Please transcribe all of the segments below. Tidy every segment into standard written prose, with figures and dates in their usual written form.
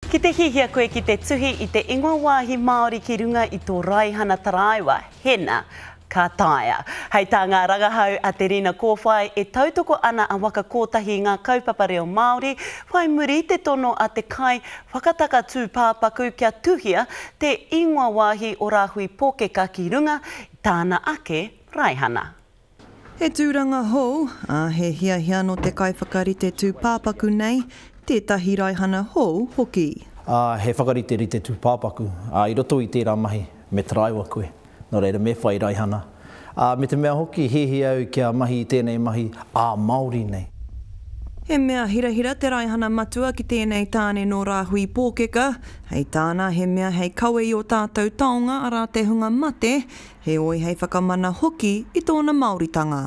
Ki te hihia koe ki te tuhi i te ingoa wāhi Māori ki runga i tō Raihana Taraiwa, Hena, ka taia. Hei tā ngā rangahau a te rina kōwhai e tautoko ana a waka kōtahi ngā kaupapa reo Māori, whai muri te tono a te kai whakataka tū pāpaku kia tuhia te ingoa wāhi o Rāhui Pōkeka ki runga i tāna ake Raihana. He tūranga hou, he hiahia no te kai whakarite tū pāpaku nei, tētahi Raihana hou hoki. He whakarite rite tū pāpaku, i roto i tērā mahi me Taraiwa koe, no reira me whai Raihana. Me te mea hoki hehe au kia mahi i tēnei mahi Māori nei. He mea hirahira te Raihana matua ki tēnei tāne no Rāhui Pōkeka. Hei tāna he mea hei kawe i o tātou taonga arā te hunga mate, he oi hei whakamana hoki i tōna Māoritanga.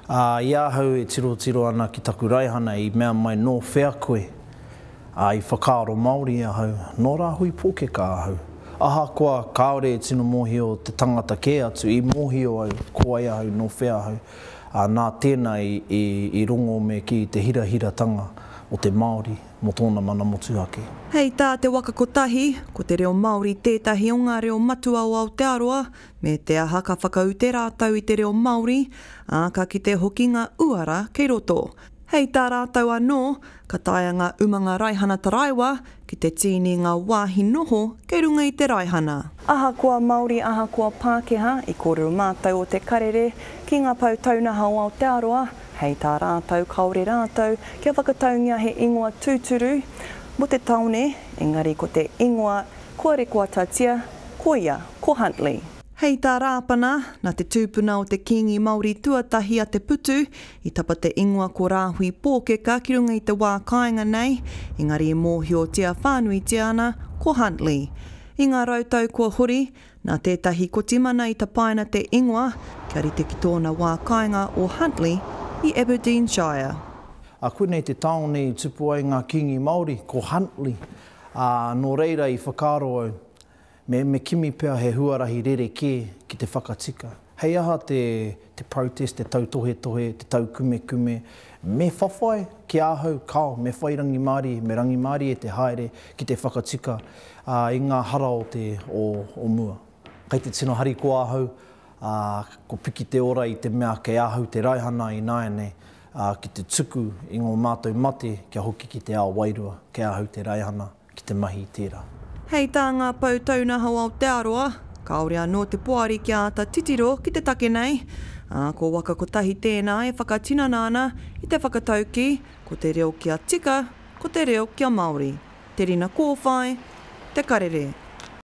Ia hau e tiro ana ki taku Raihana i mea mai no whea koe. I whakaaro Māori a hau, no Rāhui Pōkeka a hau. Aha koa kaore e tino mohi o te tangata ke atu, i mohi o au, ko ai a hau, no whea hau. Nā tēnā i rongo me ki te hirahiratanga o te Māori mo tōna mana motuhake. Hei tā te waka kotahi, ko te reo Māori tētahi o ngā reo matua o Aotearoa, me te aha ka whakau te rātau i te reo Māori, ka ki te hoki ngā uara kei roto. Hei tā rātau anō, ka taia ngā umanga Raihana Taraiwa ki te tīni ngā wāhi noho kei runga i te Raihana. Aha kua Māori, aha kua Pākehā, i kōrero mātou o te karere, ki ngā pau taunaha o Aotearoa, hei tā rātau, kaore rātau, kia whakataungia he ingoa tūturu, mo te taone, engari ko te ingoa kua rekua tatia, ko ia, ko Huntly. Hei tā rāpana, nā te tūpuna o te kingi Māori tuatahi a te putu, i tapa te ingoa ko Rāhui Pōkeka ki runga i te wā kāinga nei, engari e mōhio tia whānui tia ana, ko Huntly. I ngā rautau kua hori, nā tētahi kotimana i tapaina te ingoa, kia rite ki tōna wā kāinga o Huntly i Aberdeenshire. Koe nei te taone i tupu ai ngā kingi Māori, ko Huntly. No reira i whakaaro au, me kimi pēr he huarahi rereke ki te whakatika. Hei aha te protest, te tautohe, te tau kume, me whawhai ki ahau kao, me whairangi Māori, me rangi Māori e te haere ki te whakatika i ngā hara o mua. Kei te tino hari ko ahau, ko piki te ora i te mea kei ahau te Raihana i nāianei, ki te tuku i ngō mātou mate kia hoki ki te ao wairua, kei ahau te Raihana ki te mahi i tērā. Hei tā ngā pau taunaha o Aotearoa, kaore anō te poari ki ata titiro ki te take nei. Ko waka kotahi tēnā e whakatinana ana i te whakatauki, ko te reo kia tika, ko te reo kia Māori. Te rina kōwhai, te karere.